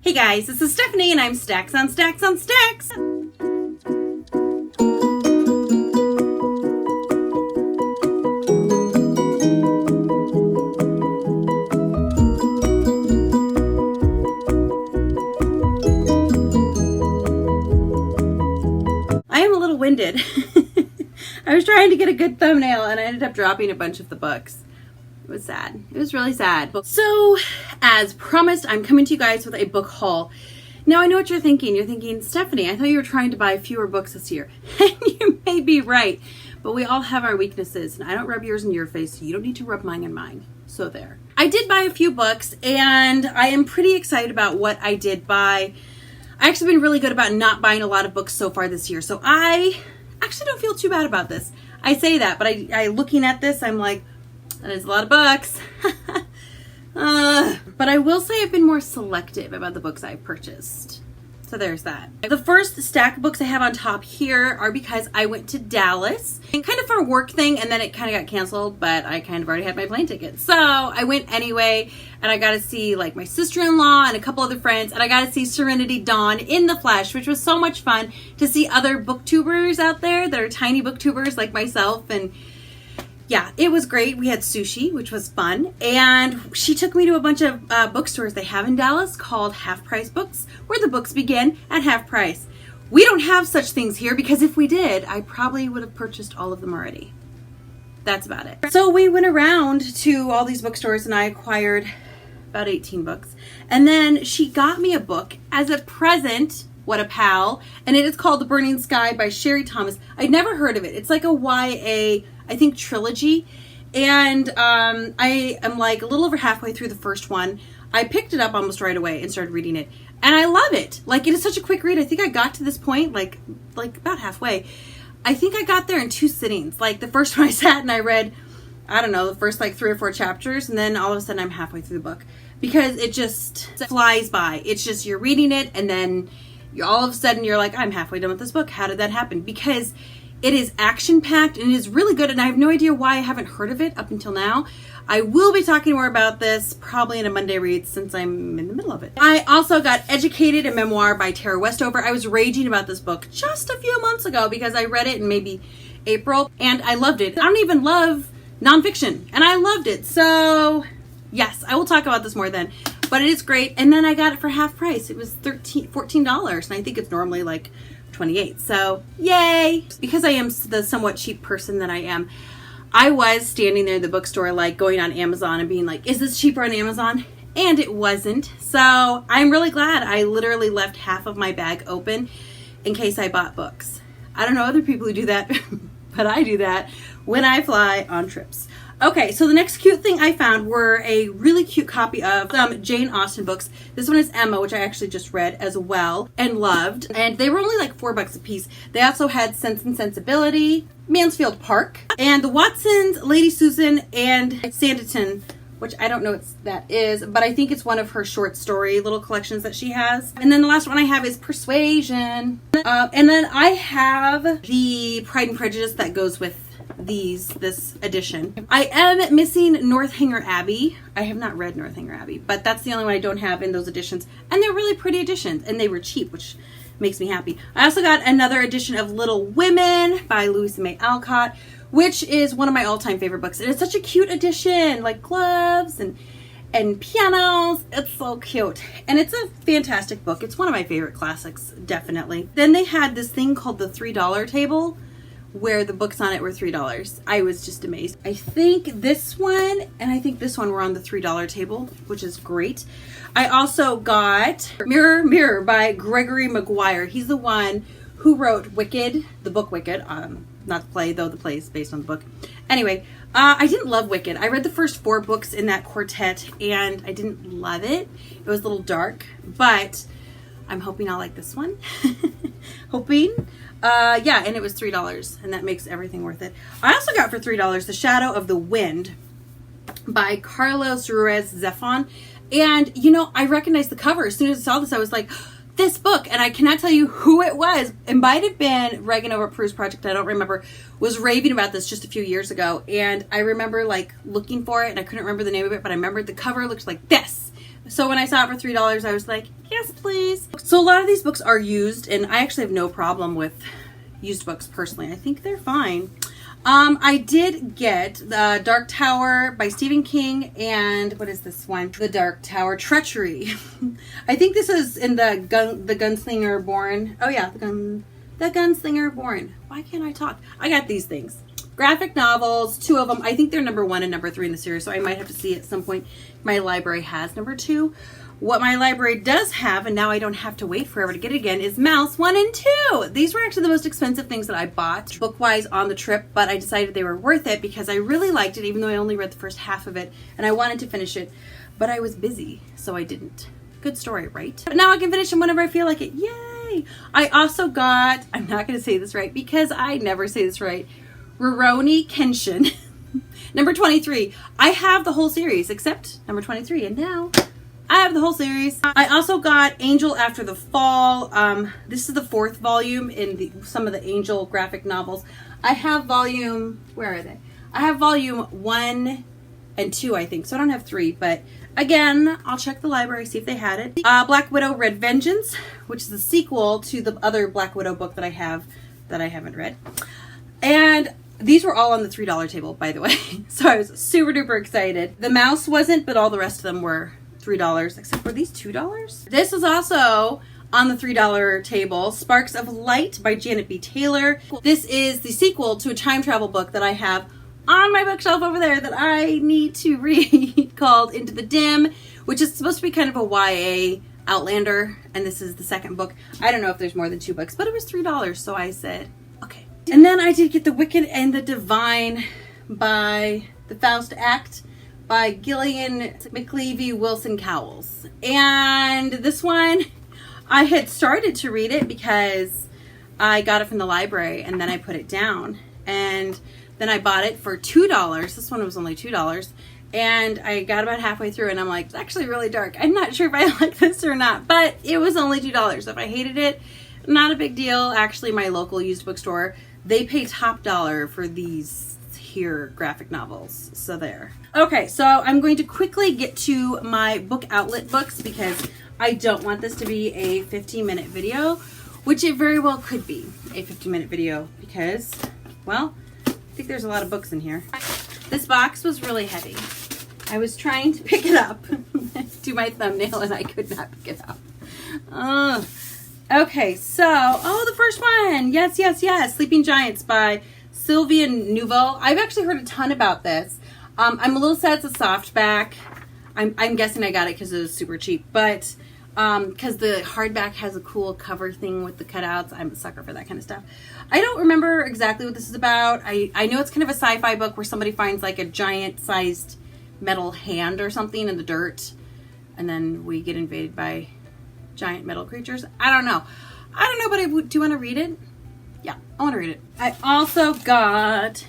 Hey guys, this is Stephanie and I'm Stacks on Stacks on Stacks. I am a little winded. I was trying to get a good thumbnail and I ended up dropping a bunch of the books. It was sad. It was really sad. So, as promised, I'm coming to you guys with a book haul. Now, I know what you're thinking. You're thinking, Stephanie, I thought you were trying to buy fewer books this year. And you may be right. But we all have our weaknesses. And I don't rub yours in your face, so you don't need to rub mine in mine. So there. I did buy a few books, and I am pretty excited about what I did buy. I actually been really good about not buying a lot of books so far this year. So I actually don't feel too bad about this. I say that, but I looking at this, I'm like, that is a lot of books. But I will say I've been more selective about the books I've purchased. So there's that. The first stack of books I have on top here are because I went to Dallas, and kind of for a work thing, and then it kind of got canceled, but I kind of already had my plane ticket. So I went anyway, and I got to see like my sister-in-law and a couple other friends, and I got to see Serenity Dawn in the flesh, which was so much fun to see other booktubers out there that are tiny booktubers like myself. And yeah, it was great. We had sushi, which was fun. And she took me to a bunch of bookstores they have in Dallas called Half Price Books, where the books begin at half price. We don't have such things here because if we did, I probably would have purchased all of them already. That's about it. So we went around to all these bookstores and I acquired about 18 books. And then she got me a book as a present. What a pal. And it is called The Burning Sky by Sherry Thomas. I'd never heard of it. It's like a YA, I think, trilogy. And I am like a little over halfway through the first one. I picked it up almost right away and started reading it. And I love it. Like, it is such a quick read. I think I got to this point, like about halfway. I think I got there in 2 sittings. Like, the first one I sat and I read, I don't know, the first like 3 or 4 chapters. And then all of a sudden I'm halfway through the book. Because it just flies by. It's just, you're reading it and then all of a sudden you're like, I'm halfway done with this book. How did that happen? Because it is action-packed and it is really good, and I have no idea why I haven't heard of it up until now. I will be talking more about this probably in a Monday read since I'm in the middle of it. I also got Educated, a memoir by Tara Westover. I was raging about this book just a few months ago because I read it in maybe April and I loved it. I don't even love nonfiction and I loved it. So yes, I will talk about this more then. But it is great. And then I got it for half price. It was $14. And I think it's normally like $28. So yay. Because I am the somewhat cheap person that I am, I was standing there in the bookstore like going on Amazon and being like, is this cheaper on Amazon? And it wasn't. So I'm really glad I literally left half of my bag open in case I bought books. I don't know other people who do that, but I do that when I fly on trips. Okay, so the next cute thing I found were a really cute copy of some Jane Austen books. This one is Emma, which I actually just read as well and loved. And they were only like $4 a piece. They also had Sense and Sensibility, Mansfield Park, and the Watsons, Lady Susan, and Sanditon, which I don't know what that is, but I think it's one of her short story little collections that she has. And then the last one I have is Persuasion. And then I have the Pride and Prejudice that goes with this edition. I am missing Northanger Abbey. I have not read Northanger Abbey, but that's the only one I don't have in those editions. And they're really pretty editions, and they were cheap, which makes me happy. I also got another edition of Little Women by Louisa May Alcott, which is one of my all-time favorite books. And it's such a cute edition, like gloves and pianos. It's so cute. And it's a fantastic book. It's one of my favorite classics, definitely. Then they had this thing called the $3 table, where the books on it were $3. I was just amazed. I think this one and I think this one were on the $3 table, which is great. I also got Mirror, Mirror by Gregory Maguire. He's the one who wrote Wicked, the book Wicked. Not the play, though the play is based on the book. Anyway, I didn't love Wicked. I read the first 4 books in that quartet and I didn't love it. It was a little dark, but I'm hoping I'll like this one. Hoping. Yeah, and it was $3, and that makes everything worth it. I also got for $3 The Shadow of the Wind by Carlos Ruiz Zafón. And, you know, I recognized the cover. As soon as I saw this, I was like, this book. And I cannot tell you who it was. It might have been Regan over at Peruse Project, I don't remember, was raving about this just a few years ago. And I remember, like, looking for it, and I couldn't remember the name of it, but I remembered the cover looked like this. So when I saw it for $3, I was like, yes, please. So a lot of these books are used, and I actually have no problem with used books personally. I think they're fine. I did get The Dark Tower by Stephen King, and what is this one? The Dark Tower Treachery. I think this is in the Gunslinger Born. Oh yeah, the Gunslinger Born. Why can't I talk? I got these things. Graphic novels, 2 of them. I think they're number 1 and number 3 in the series, so I might have to see at some point. My library has number 2. What my library does have, and now I don't have to wait forever to get it again, is Mouse 1 and 2. These were actually the most expensive things that I bought book-wise on the trip, but I decided they were worth it because I really liked it, even though I only read the first half of it, and I wanted to finish it, but I was busy, so I didn't. Good story, right? But now I can finish them whenever I feel like it. Yay! I also got, I'm not going to say this right because I never say this right, Rurouni Kenshin, number 23. I have the whole series except number 23, and now I have the whole series. I also got Angel After the Fall. This is the 4th volume in some of the Angel graphic novels. I have volume, where are they? I have volume 1 and 2, I think, so I don't have 3, but again, I'll check the library, see if they had it. Black Widow Red Vengeance, which is the sequel to the other Black Widow book that I have that I haven't read. And these were all on the $3 table, by the way, so I was super duper excited. The Mouse wasn't, but all the rest of them were $3, except for these $2. This was also on the $3 table. Sparks of Light by Janet B. Taylor. This is the sequel to a time travel book that I have on my bookshelf over there that I need to read called Into the Dim, which is supposed to be kind of a YA Outlander, and this is the 2nd book. I don't know if there's more than 2 books, but it was $3, so I said, okay. And then I did get The Wicked and the Divine by the Faust Act by Gillian McLeavy Wilson Cowles. And this one, I had started to read it because I got it from the library and then I put it down. And then I bought it for $2. This one was only $2. And I got about halfway through and I'm like, it's actually really dark. I'm not sure if I like this or not, but it was only $2. So if I hated it, not a big deal. Actually, my local used bookstore, they pay top dollar for these here graphic novels. So there. Okay, so I'm going to quickly get to my book outlet books because I don't want this to be a 15-minute video, which it very well could be a 15-minute video because, well, I think there's a lot of books in here. This box was really heavy. I was trying to pick it up, do my thumbnail, and I could not pick it up. Okay, so, the first one. Yes, yes, yes. Sleeping Giants by Sylvia Nouveau. I've actually heard a ton about this. I'm a little sad it's a softback. I'm guessing I got it because it was super cheap, but because the hardback has a cool cover thing with the cutouts. I'm a sucker for that kind of stuff. I don't remember exactly what this is about. I know it's kind of a sci-fi book where somebody finds like a giant-sized metal hand or something in the dirt, and then we get invaded by giant metal creatures. I don't know, but I do want to read it. Yeah, I want to read it. I also got,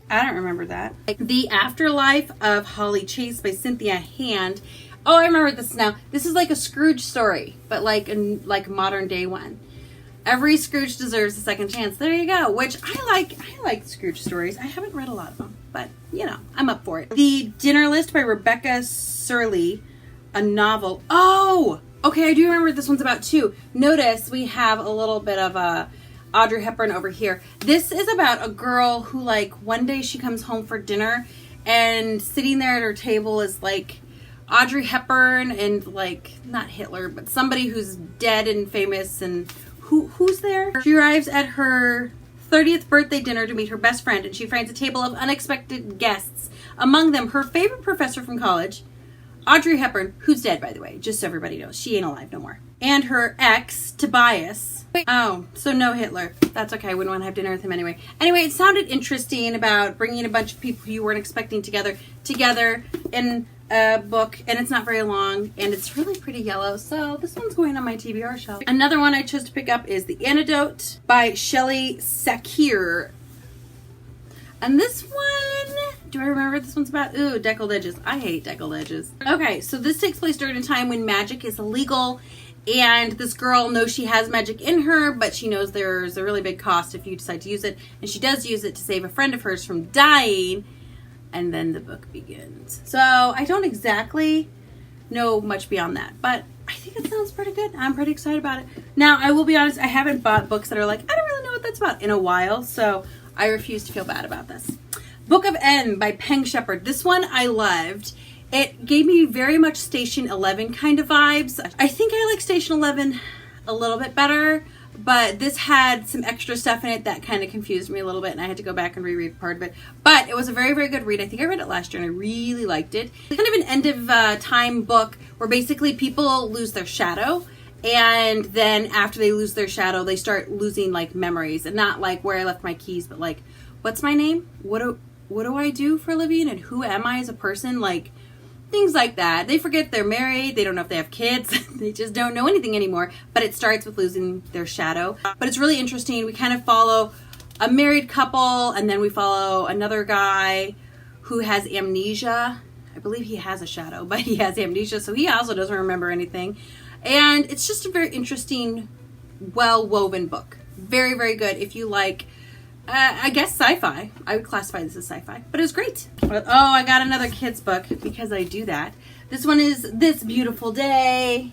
I don't remember that, The Afterlife of Holly Chase by Cynthia Hand. Oh, I remember this now. This is like a Scrooge story, but like a modern day one. Every Scrooge deserves a second chance. There you go. Which I like Scrooge stories. I haven't read a lot of them, but you know, I'm up for it. The Dinner List by Rebecca Surley, a novel. Oh, okay, I do remember what this one's about too. Notice we have a little bit of a Audrey Hepburn over here. This is about a girl who, like, one day she comes home for dinner and sitting there at her table is like Audrey Hepburn and like, not Hitler, but somebody who's dead and famous, and who's there? She arrives at her 30th birthday dinner to meet her best friend, and she finds a table of unexpected guests. Among them, her favorite professor from college, Audrey Hepburn, who's dead, by the way, just so everybody knows. She ain't alive no more. And her ex, Tobias. Oh, so no Hitler. That's okay. I wouldn't want to have dinner with him anyway. Anyway, it sounded interesting about bringing a bunch of people you weren't expecting together in a book, and it's not very long, and it's really pretty yellow, so this one's going on my TBR shelf. Another one I chose to pick up is The Antidote by Shelley Sakir. And this one, do I remember what this one's about? Ooh, deckled edges. I hate deckled edges. Okay, so this takes place during a time when magic is illegal, and this girl knows she has magic in her, but she knows there's a really big cost if you decide to use it, and she does use it to save a friend of hers from dying, and then the book begins. So I don't exactly know much beyond that. But I think it sounds pretty good. I'm pretty excited about it. Now, I will be honest, I haven't bought books that are like, I don't really know what that's about in a while, so I refuse to feel bad about this. Book of N by Peng Shepherd. This one I loved. It gave me very much Station 11 kind of vibes. I think I like Station 11 a little bit better, but this had some extra stuff in it that kind of confused me a little bit, and I had to go back and reread part of it. But it was a very, very good read. I think I read it last year, and I really liked it. It's kind of an end of time book where basically people lose their shadow, and then after they lose their shadow, they start losing like memories, and not like where I left my keys, but like, what's my name? What do I do for a living, and who am I as a person? Like, things like that. They forget they're married. They don't know if they have kids. They just don't know anything anymore. But it starts with losing their shadow. But it's really interesting. We kind of follow a married couple, and then we follow another guy who has amnesia. I believe he has a shadow, but he has amnesia, so he also doesn't remember anything. And it's just a very interesting, well-woven book. Very, very good if you like, I guess sci-fi. I would classify this as sci-fi, but it was great. Oh, I got another kid's book because I do that. This one is This Beautiful Day,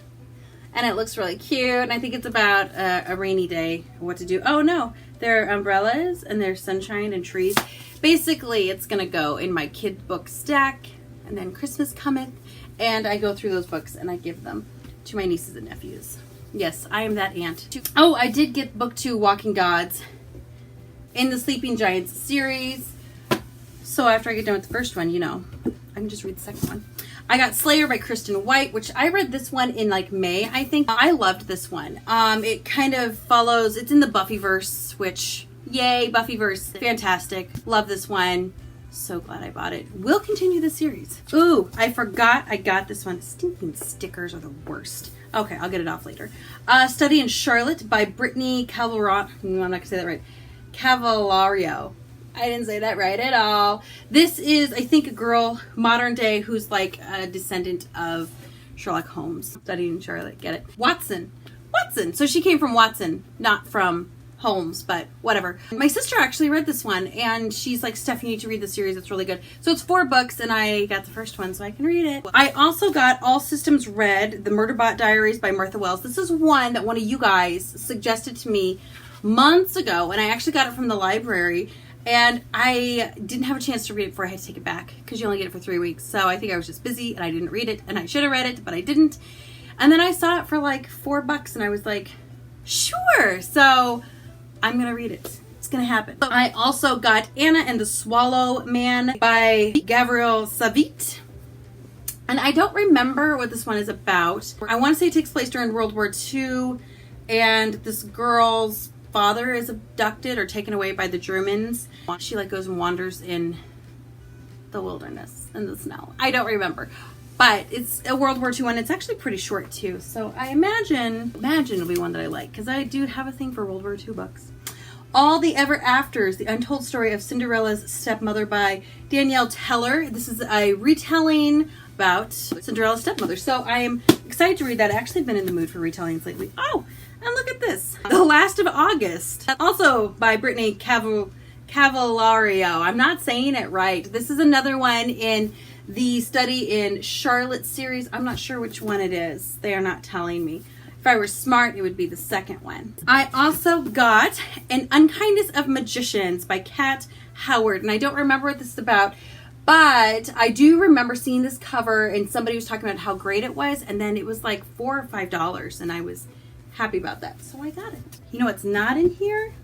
and it looks really cute, and I think it's about a rainy day, what to do. Oh no, there are umbrellas and there's sunshine and trees. Basically, it's gonna go in my kid book stack, and then Christmas cometh, and I go through those books and I give them to my nieces and nephews. Yes, I am that aunt. Oh, I did get book 2, Walking Gods, in the Sleeping Giants series. So after I get done with the first one, you know, I can just read the second one. I got Slayer by Kristen White, which I read this one in like May, I think. I loved this one. It kind of follows, it's in the Buffyverse, which, yay, Buffyverse, fantastic. Love this one. So glad I bought it. We'll continue the series. Ooh, I forgot I got this one. Stinking stickers are the worst. Okay, I'll get it off later. Study in Charlotte by Brittany Calvaro. I'm not gonna say that right. Cavalario. I didn't say that right at all. This is, I think, a girl, modern day, who's like a descendant of Sherlock Holmes. Studying in Charlotte, get it? Watson. So she came from Watson, not from Holmes, but whatever. My sister actually read this one, and she's like, Steph, you need to read the series. It's really good. So it's 4 books, and I got the first one, so I can read it. I also got All Systems Red, The Murderbot Diaries by Martha Wells. This is one that one of you guys suggested to me months ago, and I actually got it from the library, and I didn't have a chance to read it before I had to take it back because you only get it for 3 weeks. So I think I was just busy and I didn't read it, and I should have read it, but I didn't. And then I saw it for like $4 and I was like, sure. So I'm gonna read it. It's gonna happen. I also got Anna and the Swallow Man by Gabriel Savit. And I don't remember what this one is about. I want to say it takes place during World War II, and this girl's father is abducted or taken away by the Germans. She like goes and wanders in the wilderness in the snow. I don't remember, but it's a World War II one. It's actually pretty short too, so I imagine it'll be one that I like because I do have a thing for World War II books. All the Ever Afters, The Untold Story of Cinderella's Stepmother by Danielle Teller. This is a retelling about Cinderella's stepmother, so I am excited to read that. I actually have been in the mood for retellings lately. Oh, and look at this. The Last of August, also by Brittany Cavalario. I'm not saying it right. This is another one in the Study in Charlotte series. I'm not sure which one it is. They are not telling me. If I were smart, it would be the second one. I also got An Unkindness of Magicians by Kat Howard, and I don't remember what this is about, but I do remember seeing this cover and somebody was talking about how great it was, and then it was like $4 or $5, and I was happy about that, so I got it. You know what's not in here?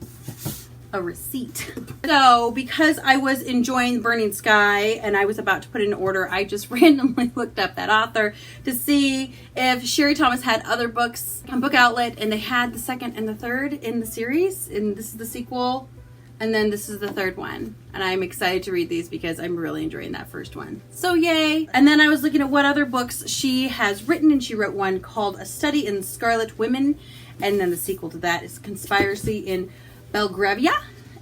A receipt. So because I was enjoying Burning Sky and I was about to put in an order, I just randomly looked up that author to see if Sherry Thomas had other books on Book Outlet, and they had the second and the third in the series, and this is the sequel, and then this is the third one, and I'm excited to read these because I'm really enjoying that first one. So yay! And then I was looking at what other books she has written, and she wrote one called A Study in Scarlet Women, and then the sequel to that is Conspiracy in Belgravia,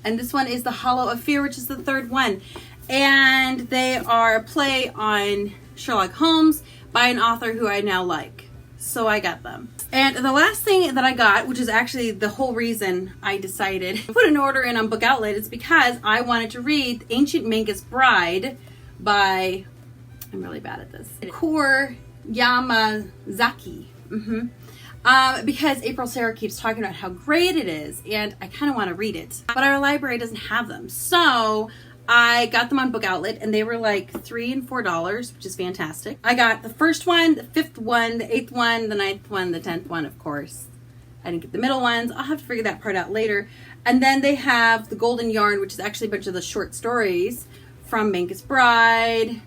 and this one is The Hollow of Fear, which is the third one, and they are a play on Sherlock Holmes by an author who I now like, so I got them. And the last thing that I got, which is actually the whole reason I decided to put an order in on Book Outlet, is because I wanted to read Ancient Magus Bride by, I'm really bad at this, Core Yamazaki. Because April Sarah keeps talking about how great it is, and I kind of want to read it, but our library doesn't have them. So I got them on Book Outlet, and they were like $3 and $4, which is fantastic. I got the first one, the 5th one, the 8th one, the 9th one, the 10th one, of course. I didn't get the middle ones. I'll have to figure that part out later. And then they have the Golden Yarn, which is actually a bunch of the short stories from Mankus Bride,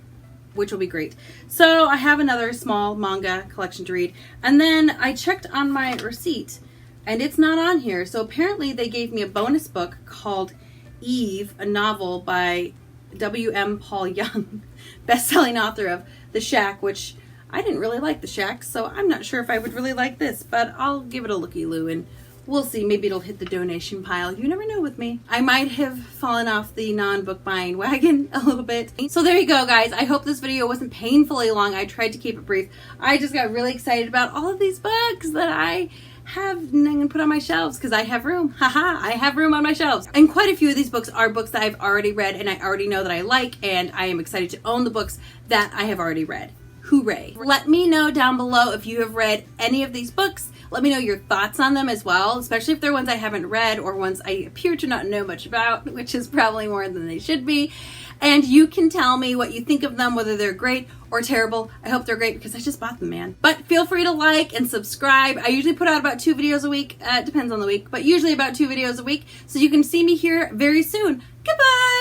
which will be great. So I have another small manga collection to read. And then I checked on my receipt, and it's not on here. So apparently they gave me a bonus book called Eve, a novel by W.M. Paul Young, best-selling author of The Shack, which I didn't really like The Shack, so I'm not sure if I would really like this, but I'll give it a looky-loo, and we'll see. Maybe it'll hit the donation pile. You never know with me. I might have fallen off the non-book buying wagon a little bit. So there you go, guys. I hope this video wasn't painfully long. I tried to keep it brief. I just got really excited about all of these books that I have and put on my shelves because I have room. Haha, I have room on my shelves. And quite a few of these books are books that I've already read and I already know that I like, and I am excited to own the books that I have already read. Hooray. Let me know down below if you have read any of these books. Let me know your thoughts on them as well, especially if they're ones I haven't read or ones I appear to not know much about, which is probably more than they should be. And you can tell me what you think of them, whether they're great or terrible. I hope they're great because I just bought them, man. But feel free to like and subscribe. I usually put out about 2 videos a week. It depends on the week, but usually about 2 videos a week. So you can see me here very soon. Goodbye!